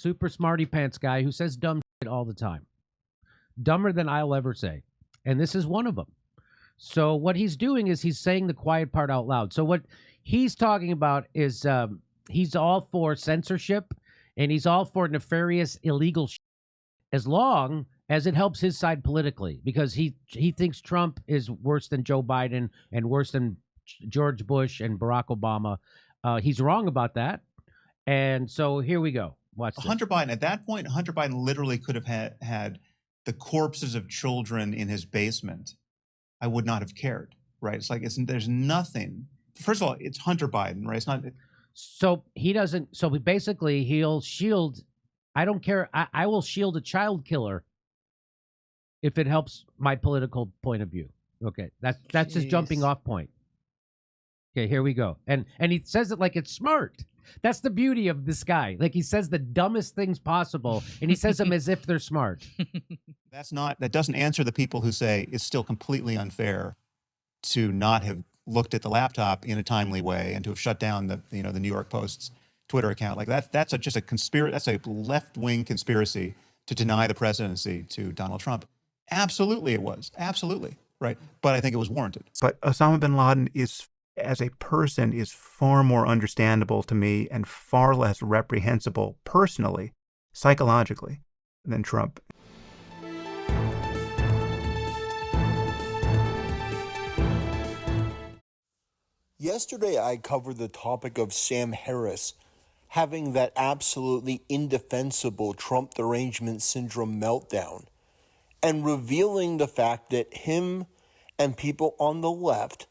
super smarty pants guy who says dumb shit all the time, dumber than I'll ever say, and this is one of them. So what he's doing is he's saying the quiet part out loud. So what he's talking about is he's all for censorship and he's all for nefarious, illegal shit, as long as it helps his side politically, because he thinks Trump is worse than Joe Biden and worse than George Bush and Barack Obama. He's wrong about that. And so here we go. Watch this. Hunter Biden, at that point, Hunter Biden literally could have had the corpses of children in his basement. I would not have cared, right? It's like, there's nothing. First of all, it's Hunter Biden, right? It's not. So he doesn't, so basically he'll shield, I don't care, I will shield a child killer if it helps my political point of view. Okay, that's his jumping off point. Okay, here we go. And he says it like it's smart. That's the beauty of this guy. Like, he says the dumbest things possible, and he says them as if they're smart. That doesn't answer the people who say it's still completely unfair to not have looked at the laptop in a timely way and to have shut down the New York Post's Twitter account. Like that's just a conspiracy. That's a left-wing conspiracy to deny the presidency to Donald Trump. Absolutely, it was. Absolutely, right. But I think it was warranted. But Osama bin Laden as a person is far more understandable to me and far less reprehensible personally, psychologically, than Trump. Yesterday, I covered the topic of Sam Harris having that absolutely indefensible Trump derangement syndrome meltdown and revealing the fact that him and people on the left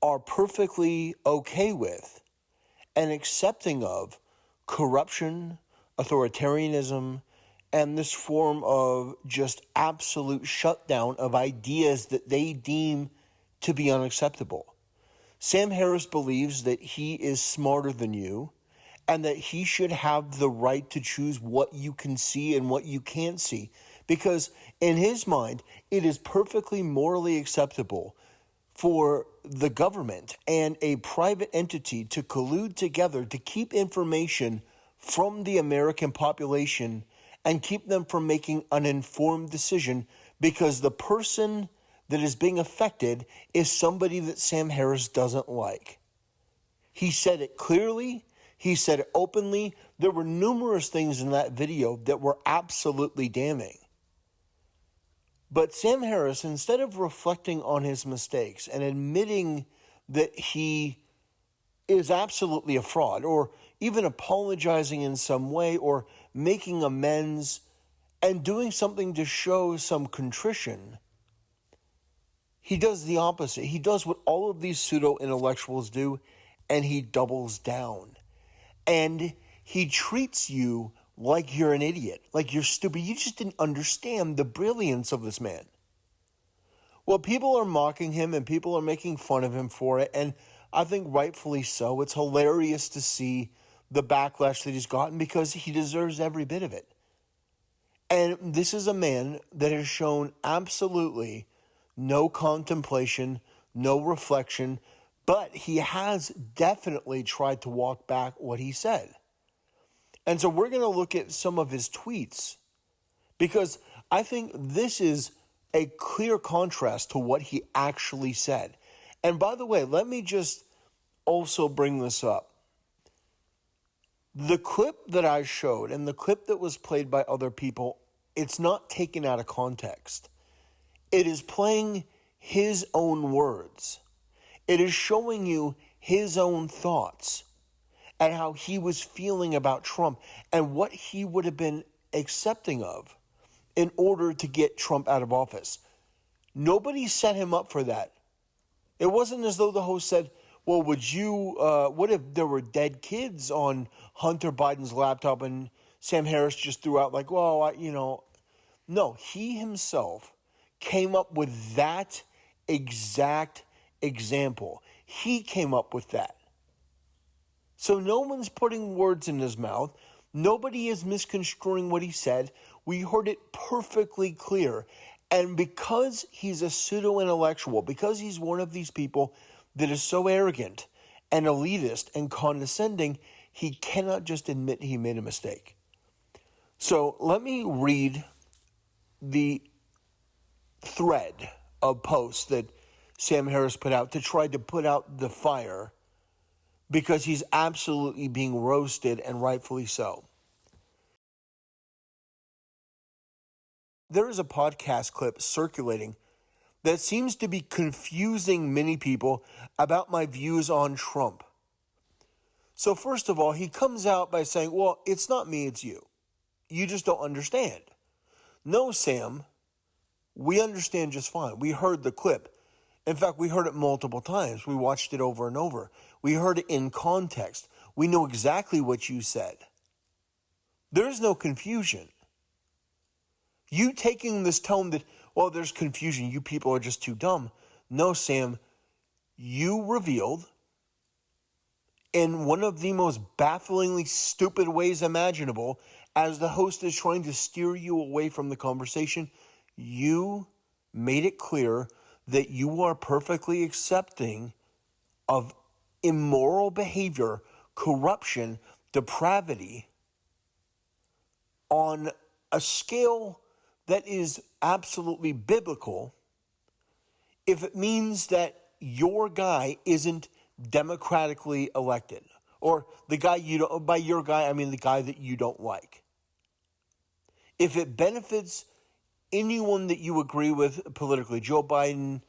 are perfectly okay with and accepting of corruption, authoritarianism, and this form of just absolute shutdown of ideas that they deem to be unacceptable. Sam Harris believes that he is smarter than you and that he should have the right to choose what you can see and what you can't see, because in his mind, it is perfectly morally acceptable for the government and a private entity to collude together to keep information from the American population and keep them from making an informed decision, because the person that is being affected is somebody that Sam Harris doesn't like. He said it clearly. He said it openly. There were numerous things in that video that were absolutely damning. But Sam Harris, instead of reflecting on his mistakes and admitting that he is absolutely a fraud, or even apologizing in some way, or making amends and doing something to show some contrition, he does the opposite. He does what all of these pseudo-intellectuals do, and he doubles down. And he treats you like you're an idiot, like you're stupid. You just didn't understand the brilliance of this man. Well, people are mocking him and people are making fun of him for it, and I think rightfully so. It's hilarious to see the backlash that he's gotten because he deserves every bit of it. And this is a man that has shown absolutely no contemplation, no reflection, but he has definitely tried to walk back what he said. And so we're going to look at some of his tweets, because I think this is a clear contrast to what he actually said. And by the way, let me just also bring this up. The clip that I showed and the clip that was played by other people, it's not taken out of context. It is playing his own words. It is showing you his own thoughts and how he was feeling about Trump and what he would have been accepting of in order to get Trump out of office. Nobody set him up for that. It wasn't as though the host said, well, what if there were dead kids on Hunter Biden's laptop and Sam Harris just threw out like, well, No, he himself came up with that exact example. He came up with that. So no one's putting words in his mouth. Nobody is misconstruing what he said. We heard it perfectly clear. And because he's a pseudo-intellectual, because he's one of these people that is so arrogant and elitist and condescending, he cannot just admit he made a mistake. So let me read the thread of posts that Sam Harris put out to try to put out the fire, because he's absolutely being roasted, and rightfully so. There is a podcast clip circulating that seems to be confusing many people about my views on Trump. So first of all, he comes out by saying, well, it's not me, it's you. You just don't understand. No, Sam, we understand just fine. We heard the clip. In fact, we heard it multiple times. We watched it over and over. We heard it in context. We know exactly what you said. There is no confusion. You taking this tone that, well, there's confusion, you people are just too dumb. No, Sam, you revealed in one of the most bafflingly stupid ways imaginable, as the host is trying to steer you away from the conversation, you made it clear that you are perfectly accepting of immoral behavior, corruption, depravity on a scale that is absolutely biblical if it means that your guy isn't democratically elected, or the guy you don't, by your guy, I mean the guy that you don't like. If it benefits anyone that you agree with politically, Joe Biden,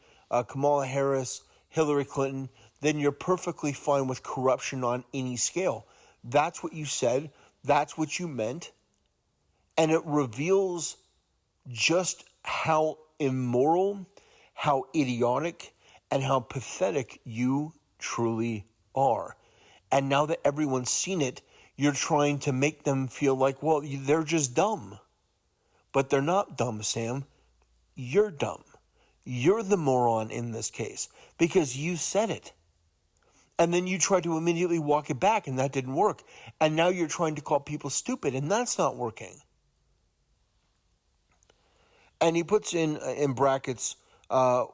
Kamala Harris, Hillary Clinton, then you're perfectly fine with corruption on any scale. That's what you said. That's what you meant. And it reveals just how immoral, how idiotic, and how pathetic you truly are. And now that everyone's seen it, you're trying to make them feel like, well, they're just dumb. But they're not dumb, Sam. You're dumb. You're the moron in this case because you said it. And then you try to immediately walk it back, and that didn't work. And now you're trying to call people stupid, and that's not working. And he puts in brackets,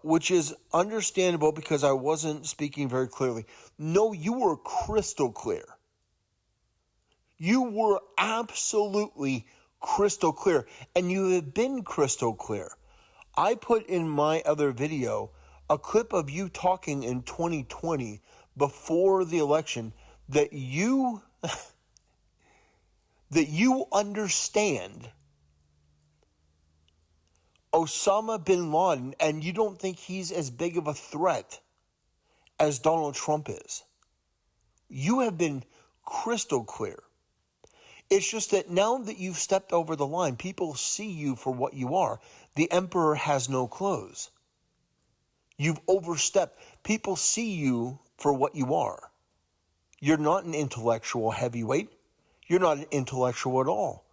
which is understandable because I wasn't speaking very clearly. No, you were crystal clear. You were absolutely crystal clear, and you have been crystal clear. I put in my other video a clip of you talking in 2020 before the election that you understand Osama bin Laden, and you don't think he's as big of a threat as Donald Trump is. You have been crystal clear. It's just that now that you've stepped over the line, people see you for what you are. The emperor has no clothes. You've overstepped. People see you for what you are. You're not an intellectual heavyweight. You're not an intellectual at all.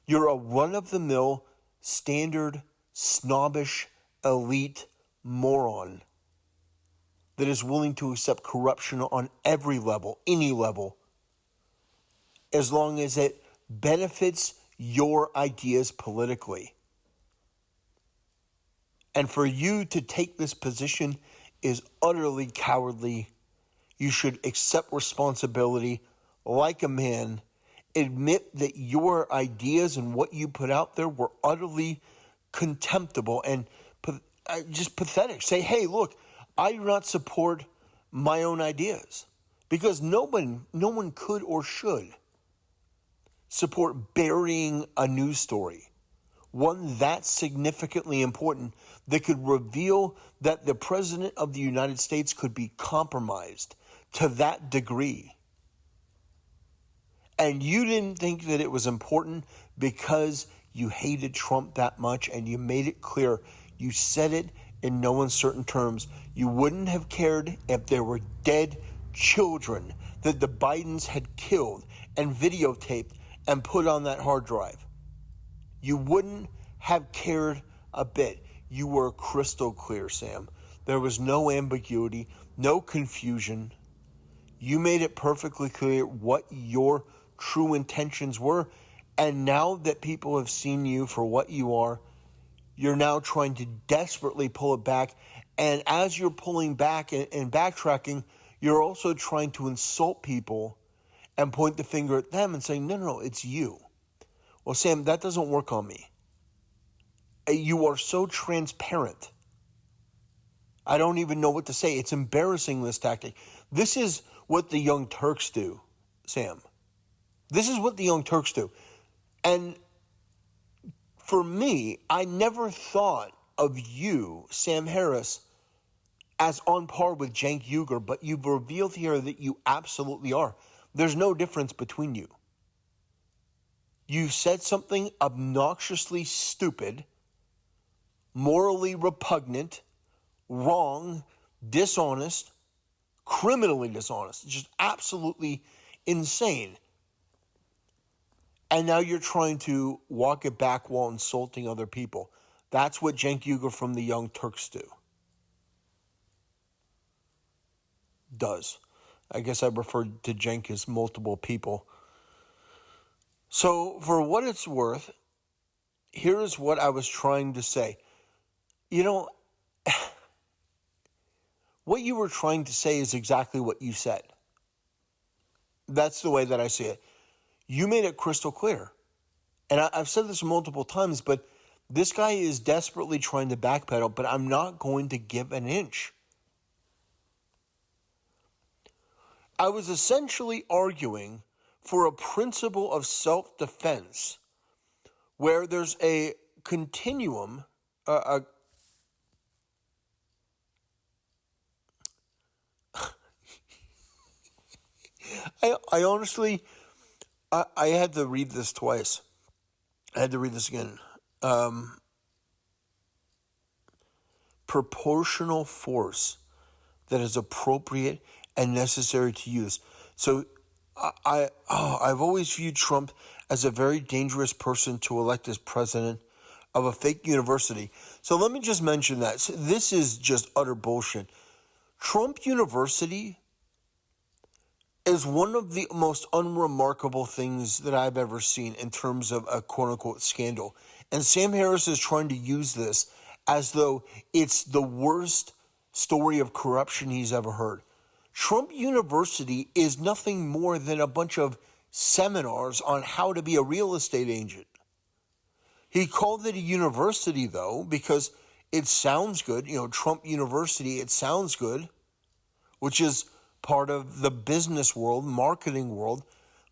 You're a run-of-the-mill, standard, snobbish, elite moron that is willing to accept corruption on every level, any level, as long as it benefits your ideas politically. And for you to take this position is utterly cowardly. You should accept responsibility like a man, admit that your ideas and what you put out there were utterly contemptible and just pathetic. Say, hey, look, I do not support my own ideas, because no one could or should support burying a news story, one that significantly important that could reveal that the President of the United States could be compromised to that degree. And you didn't think that it was important because you hated Trump that much, and you made it clear. You said it in no uncertain terms. You wouldn't have cared if there were dead children that the Bidens had killed and videotaped and put on that hard drive. You wouldn't have cared a bit. You were crystal clear, Sam. There was no ambiguity, no confusion. You made it perfectly clear what your true intentions were. And now that people have seen you for what you are, you're now trying to desperately pull it back. And as you're pulling back and backtracking, you're also trying to insult people and point the finger at them and saying, no, it's you. Well, Sam, that doesn't work on me. You are so transparent. I don't even know what to say. It's embarrassing, this tactic. This is what the Young Turks do, Sam. This is what the Young Turks do. And for me, I never thought of you, Sam Harris, as on par with Cenk Uygur, but you've revealed here that you absolutely are. There's no difference between you. You said something obnoxiously stupid, morally repugnant, wrong, dishonest, criminally dishonest, just absolutely insane. And now you're trying to walk it back while insulting other people. That's what Cenk Uygur from the Young Turks does. I guess I referred to Cenk as multiple people. So for what it's worth, here's what I was trying to say. You know, what you were trying to say is exactly what you said. That's the way that I see it. You made it crystal clear. And I've said this multiple times, but this guy is desperately trying to backpedal, but I'm not going to give an inch. I was essentially arguing for a principle of self-defense where there's a continuum, I honestly, I had to read this twice. I had to read this again. Proportional force that is appropriate and necessary to use. So I've always viewed Trump as a very dangerous person to elect as president of a fake university. So let me just mention that. So this is just utter bullshit. Trump University is one of the most unremarkable things that I've ever seen in terms of a quote-unquote scandal. And Sam Harris is trying to use this as though it's the worst story of corruption he's ever heard. Trump University is nothing more than a bunch of seminars on how to be a real estate agent. He called it a university, though, because it sounds good. You know, Trump University, it sounds good, which is part of the business world, marketing world.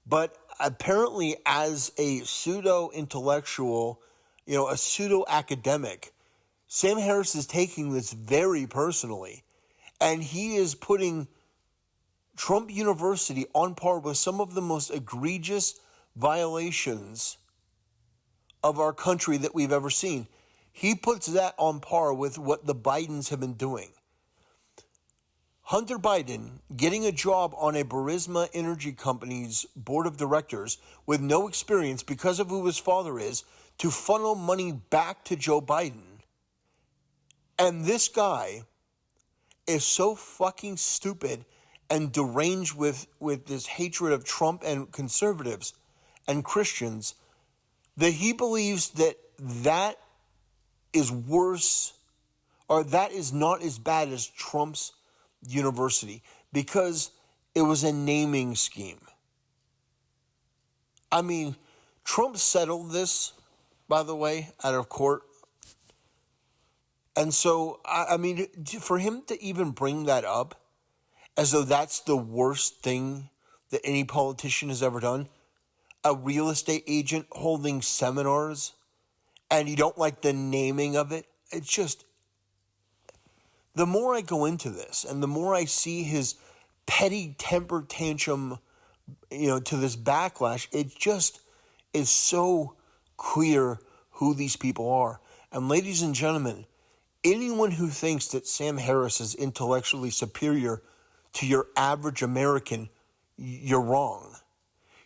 But apparently as a pseudo-intellectual, a pseudo-academic, Sam Harris is taking this very personally. And he is putting Trump University on par with some of the most egregious violations of our country that we've ever seen. He puts that on par with what the Bidens have been doing. Hunter Biden getting a job on a Burisma Energy Company's board of directors with no experience because of who his father is to funnel money back to Joe Biden. And this guy is so fucking stupid and deranged with this hatred of Trump and conservatives and Christians that he believes that is worse, or that is not as bad as Trump's university, because it was a naming scheme. I mean, Trump settled this, by the way, out of court. And so, I mean, for him to even bring that up as though that's the worst thing that any politician has ever done, a real estate agent holding seminars, and you don't like the naming of it, it's just, the more I go into this and the more I see his petty temper tantrum, to this backlash, it just is so clear who these people are. And ladies and gentlemen, anyone who thinks that Sam Harris is intellectually superior to your average American, you're wrong.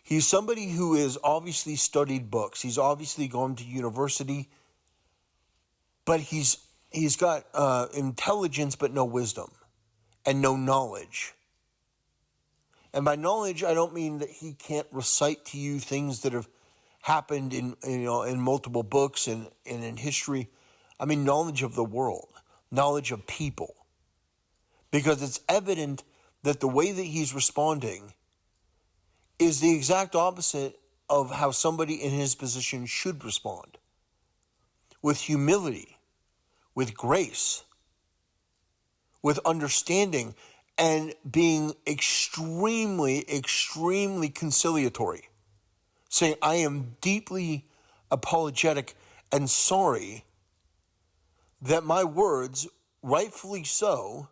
He's somebody who has obviously studied books. He's obviously gone to university, but he's got intelligence but no wisdom and no knowledge. And by knowledge, I don't mean that he can't recite to you things that have happened in multiple books and in history. I mean knowledge of the world, knowledge of people. Because it's evident that the way that he's responding is the exact opposite of how somebody in his position should respond. With humility, with grace, with understanding, and being extremely, extremely conciliatory. Saying, I am deeply apologetic and sorry that my words, rightfully so,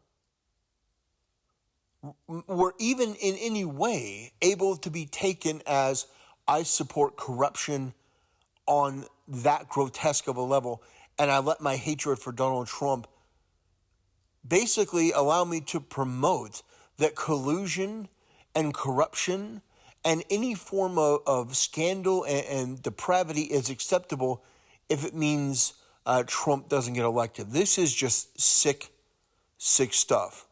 were even in any way able to be taken as I support corruption on that grotesque of a level, and I let my hatred for Donald Trump basically allow me to promote that collusion and corruption and any form of scandal and depravity is acceptable if it means Trump doesn't get elected. This is just sick stuff.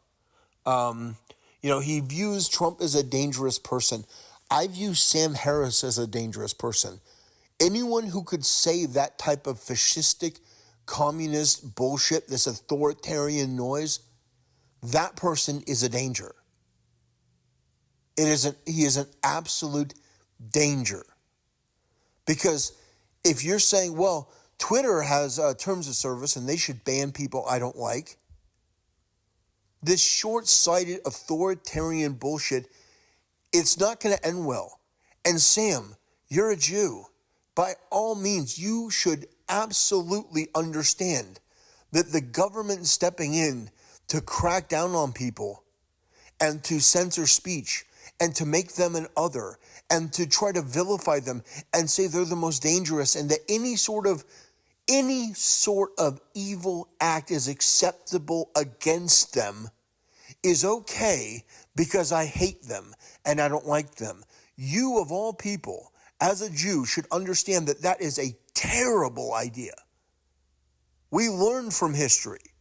He views Trump as a dangerous person. I view Sam Harris as a dangerous person. Anyone who could say that type of fascistic, communist bullshit, this authoritarian noise, that person is a danger. He is an absolute danger. Because if you're saying, well, Twitter has terms of service and they should ban people I don't like, this short-sighted authoritarian bullshit, it's not going to end well. And Sam, you're a Jew. By all means, you should absolutely understand that the government stepping in to crack down on people and to censor speech and to make them an other and to try to vilify them and say they're the most dangerous and that any sort of evil act is acceptable against them is okay because I hate them and I don't like them. You, of all people, as a Jew, should understand that that is a terrible idea. We learn from history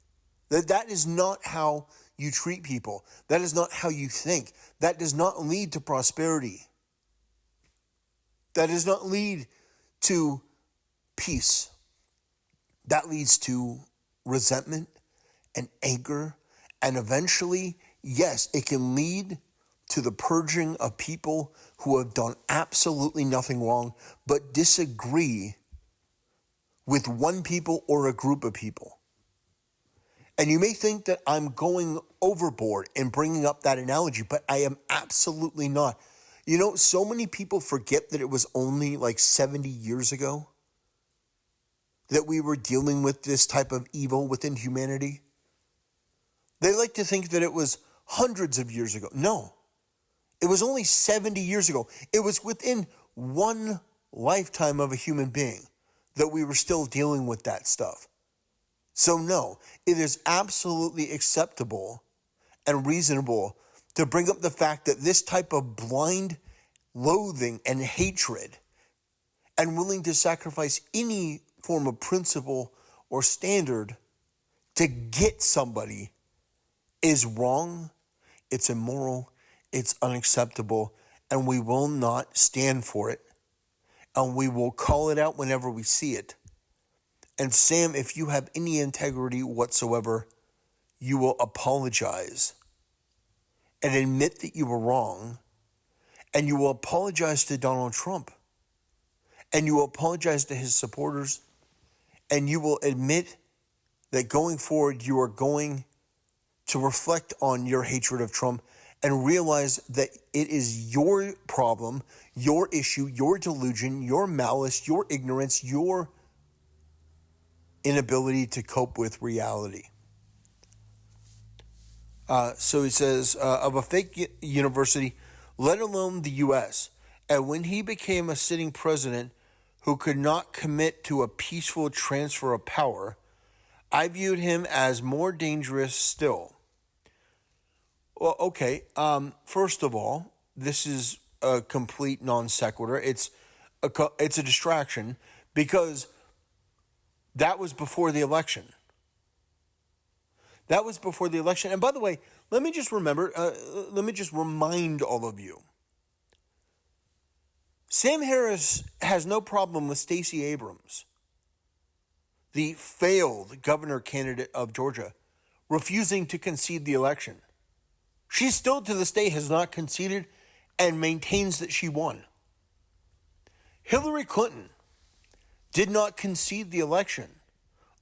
that that is not how you treat people. That is not how you think. That does not lead to prosperity. That does not lead to peace. That leads to resentment and anger. And eventually, yes, it can lead to the purging of people who have done absolutely nothing wrong, but disagree with one people or a group of people. And you may think that I'm going overboard in bringing up that analogy, but I am absolutely not. You know, so many people forget that it was only like 70 years ago that we were dealing with this type of evil within humanity. They like to think that it was hundreds of years ago. No, it was only 70 years ago. It was within one lifetime of a human being that we were still dealing with that stuff. So no, it is absolutely acceptable and reasonable to bring up the fact that this type of blind loathing and hatred and willing to sacrifice any form of principle or standard to get somebody is wrong, it's immoral, it's unacceptable, and we will not stand for it. And we will call it out whenever we see it. And Sam, if you have any integrity whatsoever, you will apologize and admit that you were wrong. And you will apologize to Donald Trump. And you will apologize to his supporters. And you will admit that going forward, you are going to reflect on your hatred of Trump and realize that it is your problem, your issue, your delusion, your malice, your ignorance, your inability to cope with reality. So he says, of a fake university, let alone the U.S., and when he became a sitting president who could not commit to a peaceful transfer of power, I viewed him as more dangerous still. Well, okay, first of all, this is a complete non sequitur. It's a distraction because that was before the election. That was before the election. And by the way, let me just remind all of you. Sam Harris has no problem with Stacey Abrams, the failed governor candidate of Georgia, refusing to concede the election. She still to this day has not conceded and maintains that she won. Hillary Clinton did not concede the election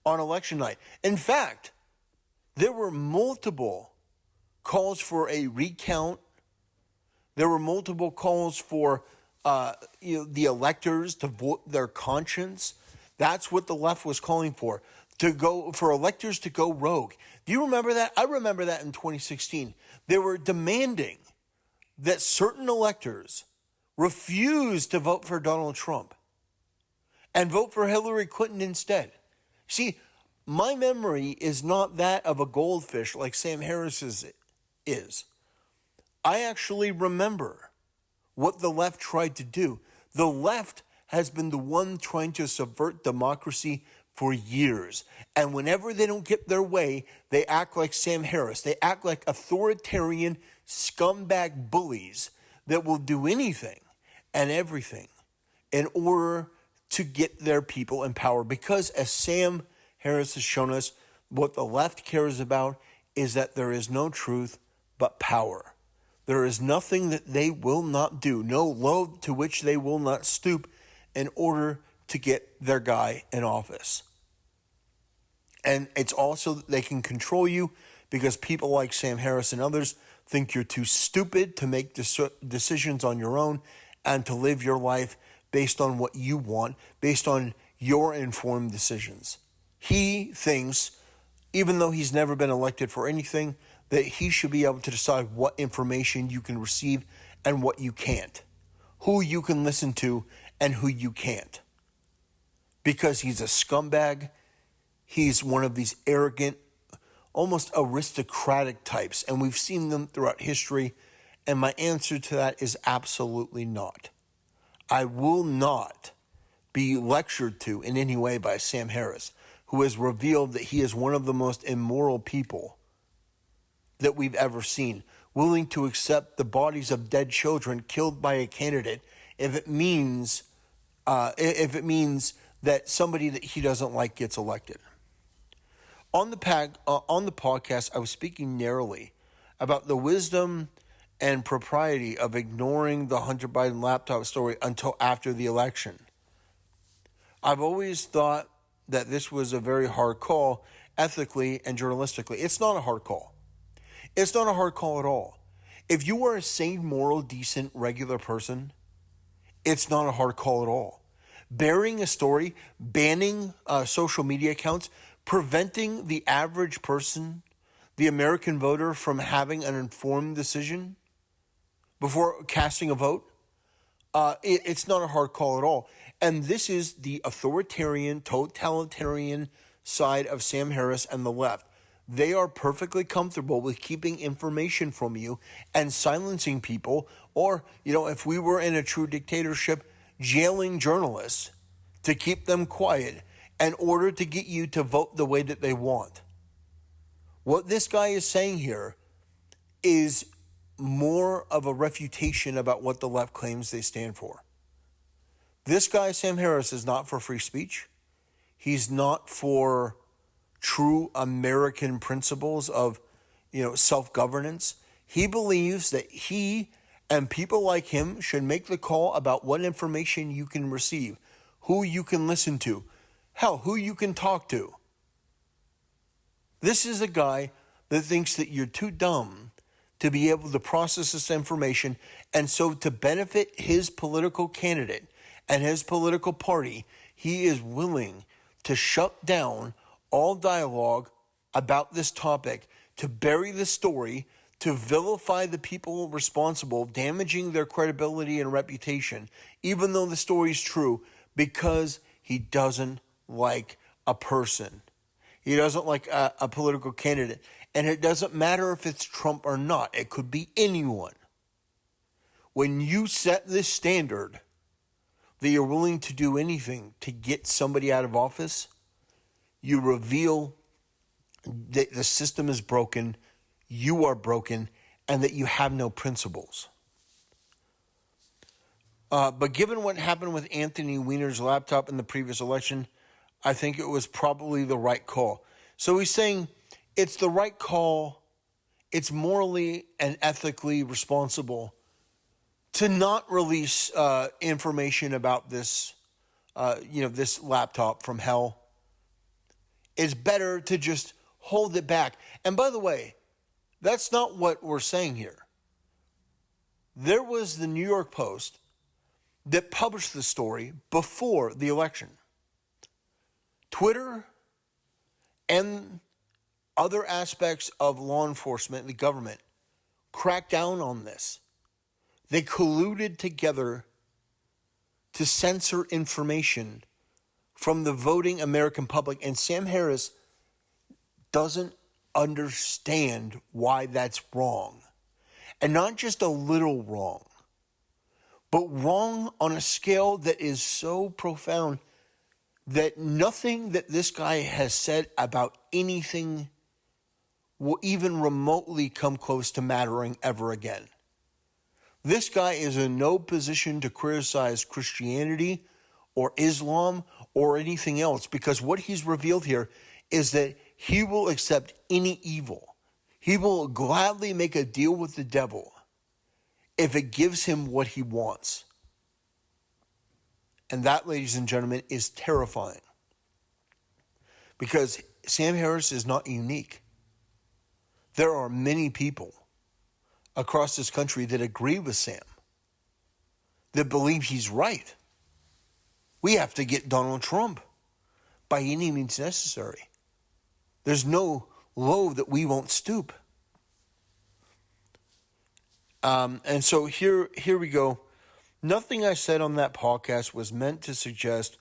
on election night. In fact, there were multiple calls for a recount. There were multiple calls for the electors to vote their conscience. That's what the left was calling for electors to go rogue. Do you remember that? I remember that in 2016. They were demanding that certain electors refuse to vote for Donald Trump and vote for Hillary Clinton instead. See, my memory is not that of a goldfish like Sam Harris's is. I actually remember what the left tried to do. The left has been the one trying to subvert democracy for years. And whenever they don't get their way, they act like Sam Harris. They act like authoritarian scumbag bullies that will do anything and everything in order to get their people in power. Because as Sam Harris has shown us, what the left cares about is that there is no truth but power. There is nothing that they will not do, no low to which they will not stoop in order to get their guy in office. And it's also that they can control you because people like Sam Harris and others think you're too stupid to make decisions on your own and to live your life based on what you want, based on your informed decisions. He thinks, even though he's never been elected for anything, that he should be able to decide what information you can receive and what you can't, who you can listen to and who you can't. Because he's a scumbag, he's one of these arrogant, almost aristocratic types, and we've seen them throughout history, and my answer to that is absolutely not. I will not be lectured to in any way by Sam Harris, who has revealed that he is one of the most immoral people that we've ever seen, willing to accept the bodies of dead children killed by a candidate if it means that somebody that he doesn't like gets elected. On the podcast, I was speaking narrowly about the wisdom and propriety of ignoring the Hunter Biden laptop story until after the election. I've always thought that this was a very hard call ethically and journalistically. It's not a hard call. It's not a hard call at all. If you are a sane, moral, decent, regular person, it's not a hard call at all. Burying a story, banning social media accounts, preventing the average person, the American voter, from having an informed decision before casting a vote, it's not a hard call at all. And this is the authoritarian, totalitarian side of Sam Harris and the left. They are perfectly comfortable with keeping information from you and silencing people, or, if we were in a true dictatorship, jailing journalists to keep them quiet in order to get you to vote the way that they want. What this guy is saying here is more of a refutation about what the left claims they stand for. This guy, Sam Harris, is not for free speech. He's not for true American principles of, self-governance. He believes that he and people like him should make the call about what information you can receive, who you can listen to, hell, who you can talk to. This is a guy that thinks that you're too dumb to be able to process this information, and so to benefit his political candidate and his political party, he is willing to shut down all dialogue about this topic, to bury the story, to vilify the people responsible, damaging their credibility and reputation, even though the story is true, because he doesn't like a person. He doesn't like a political candidate. And it doesn't matter if it's Trump or not. It could be anyone. When you set this standard that you're willing to do anything to get somebody out of office, you reveal that the system is broken, you are broken, and that you have no principles. But given what happened with Anthony Weiner's laptop in the previous election, I think it was probably the right call. So he's saying it's the right call, it's morally and ethically responsible to not release information about this, this laptop from hell. It's better to just hold it back. And by the way, that's not what we're saying here. There was the New York Post that published the story before the election. Twitter and other aspects of law enforcement, the government, cracked down on this. They colluded together to censor information from the voting American public. And Sam Harris doesn't understand why that's wrong. And not just a little wrong, but wrong on a scale that is so profound that nothing that this guy has said about anything will even remotely come close to mattering ever again. This guy is in no position to criticize Christianity or Islam or anything else, because what he's revealed here is that he will accept any evil. He will gladly make a deal with the devil if it gives him what he wants. And that, ladies and gentlemen, is terrifying, because Sam Harris is not unique. There are many people across this country that agree with Sam, that believe he's right. We have to get Donald Trump by any means necessary. There's no low that we won't stoop. And so here we go. Nothing I said on that podcast was meant to suggest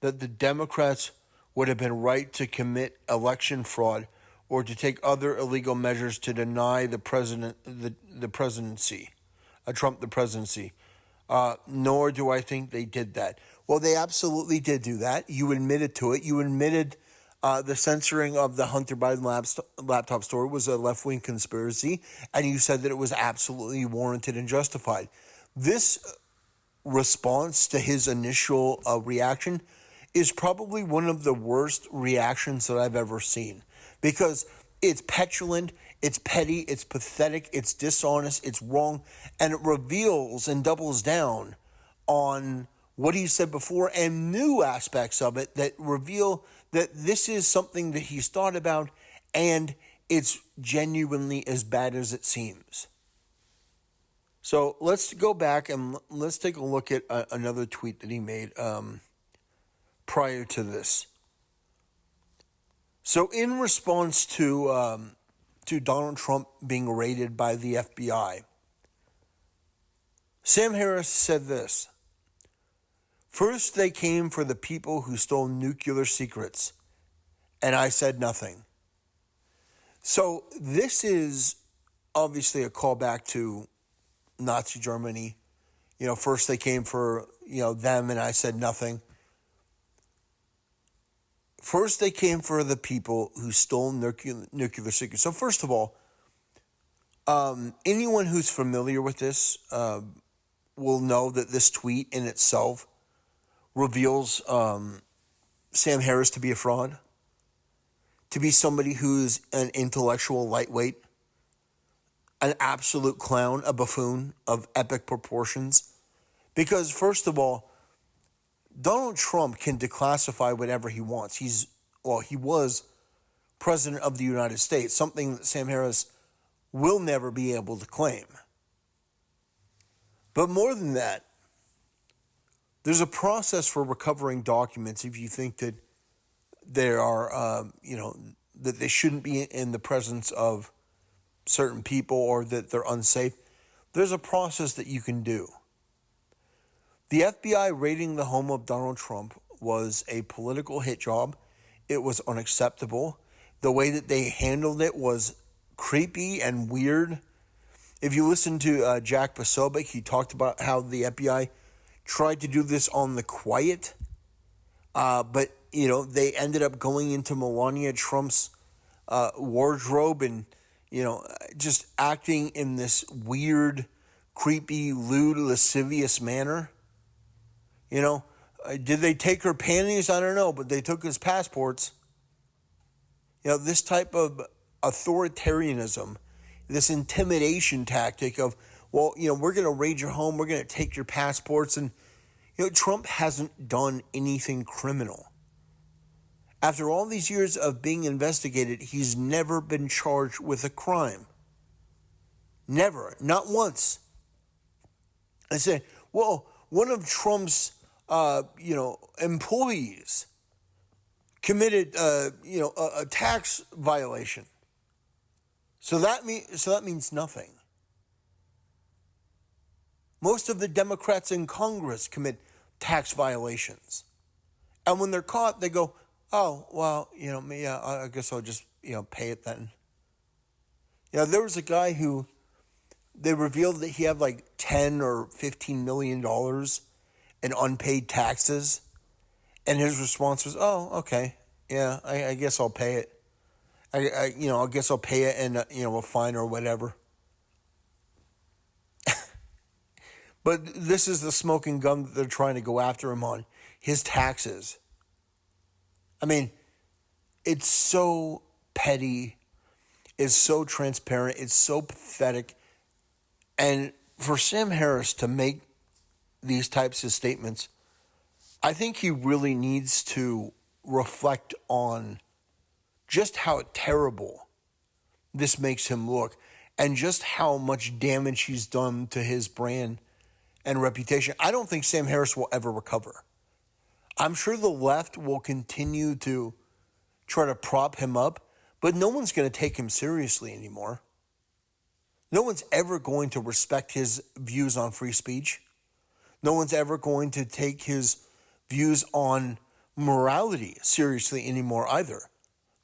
that the Democrats would have been right to commit election fraud or to take other illegal measures to deny the president the presidency, Trump the presidency. Nor do I think they did that. Well, they absolutely did do that. You admitted to it. You admitted the censoring of the Hunter Biden laptop story was a left-wing conspiracy, and you said that it was absolutely warranted and justified. This response to his initial reaction is probably one of the worst reactions that I've ever seen, because it's petulant, it's petty, it's pathetic, it's dishonest, it's wrong, and it reveals and doubles down on what he said before and new aspects of it that reveal that this is something that he's thought about, and it's genuinely as bad as it seems. So let's go back and let's take a look at another tweet that he made prior to this. So in response to Donald Trump being raided by the FBI, Sam Harris said this: "First, they came for the people who stole nuclear secrets, and I said nothing." So this is obviously a callback to Nazi Germany. First they came for, them, and I said nothing. First, they came for the people who stole nuclear secrets. So first of all, anyone who's familiar with this will know that this tweet in itself reveals Sam Harris to be a fraud, to be somebody who's an intellectual lightweight, an absolute clown, a buffoon of epic proportions. Because first of all, Donald Trump can declassify whatever he wants. He was president of the United States, something that Sam Harris will never be able to claim. But more than that, there's a process for recovering documents if you think that there are, that they shouldn't be in the presence of certain people or that they're unsafe. There's a process that you can do. The FBI raiding the home of Donald Trump was a political hit job. It was unacceptable. The way that they handled it was creepy and weird. If you listen to Jack Posobiec, he talked about how the FBI tried to do this on the quiet, but they ended up going into Melania Trump's wardrobe and just acting in this weird, creepy, lewd, lascivious manner. Did they take her panties? I don't know, but they took his passports. This type of authoritarianism, this intimidation tactic of, well, we're going to raid your home, we're going to take your passports. And, Trump hasn't done anything criminal. After all these years of being investigated, he's never been charged with a crime. Never. Not once. I say, well, one of Trump's, employees committed, a tax violation. So that means nothing. Most of the Democrats in Congress commit tax violations. And when they're caught, they go, oh, well, I guess I'll just, pay it then. There was a guy who they revealed that he had like $10 or $15 million in unpaid taxes. And his response was, oh, okay, yeah, I guess I'll pay it. I guess I'll pay it and, a fine or whatever. But this is the smoking gun that they're trying to go after him on, his taxes. I mean, it's so petty, it's so transparent, it's so pathetic. And for Sam Harris to make these types of statements, I think he really needs to reflect on just how terrible this makes him look and just how much damage he's done to his brand and reputation. I don't think Sam Harris will ever recover. I'm sure the left will continue to try to prop him up, but no one's going to take him seriously anymore. No one's ever going to respect his views on free speech. No one's ever going to take his views on morality seriously anymore either.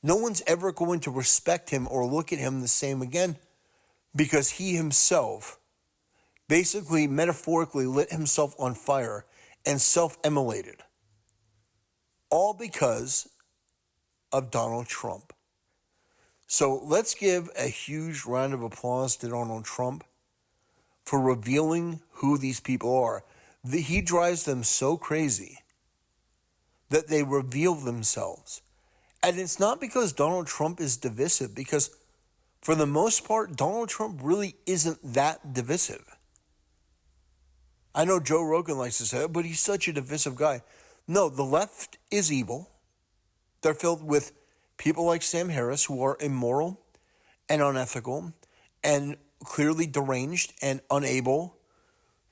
No one's ever going to respect him or look at him the same again because he himself basically metaphorically lit himself on fire and self-immolated. All because of Donald Trump. So let's give a huge round of applause to Donald Trump for revealing who these people are. He drives them so crazy that they reveal themselves. And it's not because Donald Trump is divisive, because for the most part, Donald Trump really isn't that divisive. I know Joe Rogan likes to say it, but he's such a divisive guy. No, the left is evil. They're filled with people like Sam Harris who are immoral and unethical and clearly deranged and unable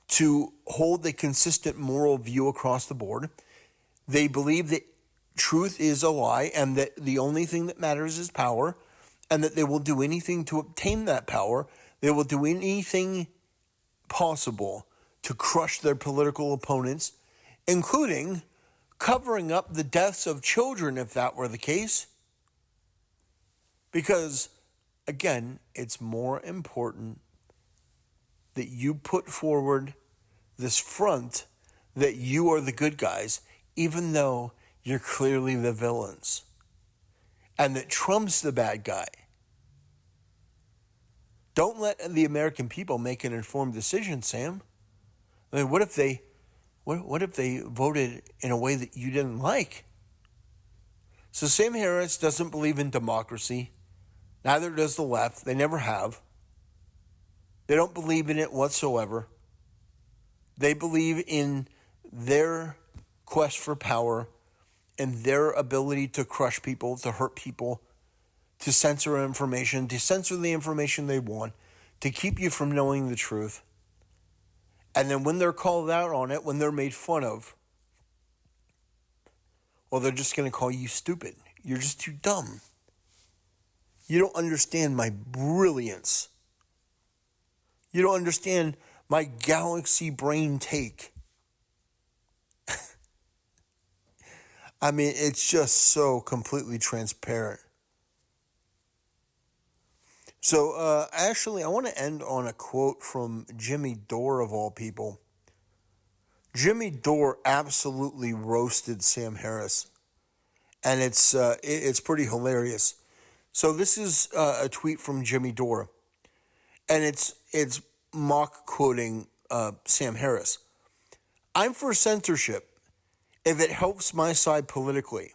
to hold a consistent moral view across the board. They believe that truth is a lie and that the only thing that matters is power, and that they will do anything to obtain that power. They will do anything possible to crush their political opponents, including covering up the deaths of children if that were the case. Because, again, it's more important that you put forward this front that you are the good guys, even though you're clearly the villains, and that Trump's the bad guy. Don't let the American people make an informed decision, Sam. I mean, what if they voted in a way that you didn't like? So Sam Harris doesn't believe in democracy. Neither does the left. They never have. They don't believe in it whatsoever. They believe in their quest for power and their ability to crush people, to hurt people, to censor information, to censor the information they want, to keep you from knowing the truth. And then when they're called out on it, when they're made fun of, well, they're just going to call you stupid. You're just too dumb. You don't understand my brilliance. You don't understand my galaxy brain take. I mean, it's just so completely transparent. So, actually, I want to end on a quote from Jimmy Dore, of all people. Jimmy Dore absolutely roasted Sam Harris, and it's pretty hilarious. So this is a tweet from Jimmy Dore, and it's mock quoting Sam Harris. I'm for censorship if it helps my side politically.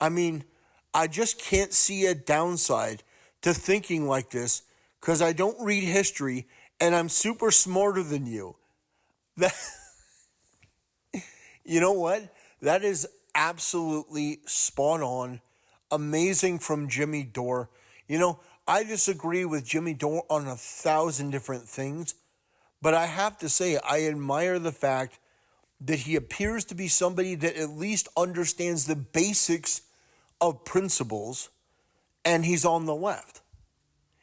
I mean, I just can't see a downside to thinking like this because I don't read history and I'm super smarter than you. That, you know what? That is absolutely spot on. Amazing from Jimmy Dore. You know, I disagree with Jimmy Dore on 1,000 different things, but I have to say, I admire the fact that he appears to be somebody that at least understands the basics of principles, and he's on the left.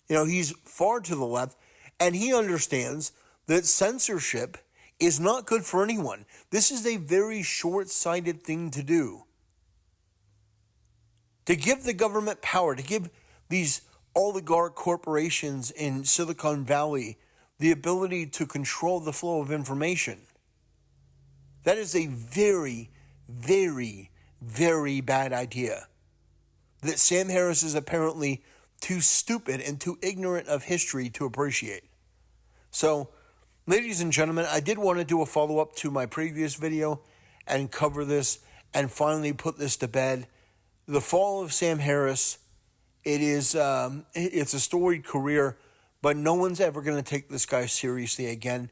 You know, he's far to the left, and he understands that censorship is not good for anyone. This is a very short-sighted thing to do. To give the government power, to give these oligarch corporations in Silicon Valley the ability to control the flow of information. That is a very, very, very bad idea that Sam Harris is apparently too stupid and too ignorant of history to appreciate. So, ladies and gentlemen, I did want to do a follow-up to my previous video and cover this and finally put this to bed. The fall of Sam Harris, it's a storied career, but no one's ever going to take this guy seriously again.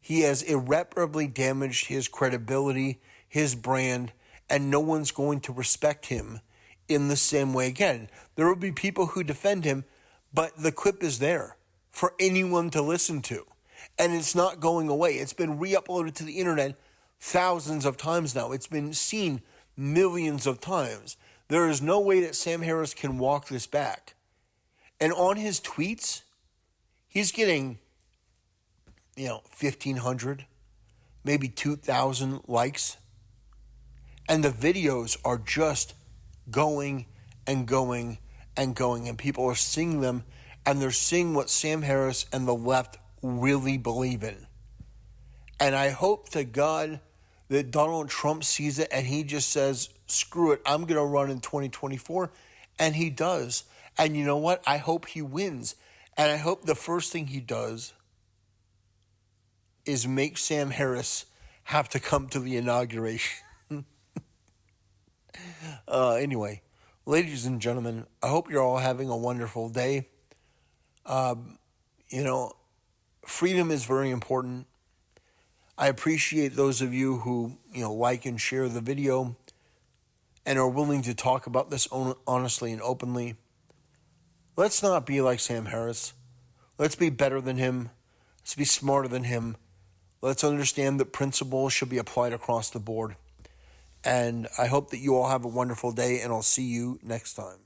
He has irreparably damaged his credibility, his brand, and no one's going to respect him in the same way again. There will be people who defend him, but the clip is there for anyone to listen to. And it's not going away. It's been re-uploaded to the internet thousands of times now. It's been seen millions of times. There is no way that Sam Harris can walk this back. And on his tweets, he's getting, 1,500, maybe 2,000 likes. And the videos are just going and going and going. And people are seeing them, and they're seeing what Sam Harris and the left really believe in. And I hope to God that Donald Trump sees it and he just says, screw it, I'm going to run in 2024. And he does. And you know what? I hope he wins. And I hope the first thing he does is make Sam Harris have to come to the inauguration. Anyway, ladies and gentlemen, I hope you're all having a wonderful day. Freedom is very important. I appreciate those of you who, like and share the video and are willing to talk about this honestly and openly. Let's not be like Sam Harris. Let's be better than him. Let's be smarter than him. Let's understand that principles should be applied across the board. And I hope that you all have a wonderful day, and I'll see you next time.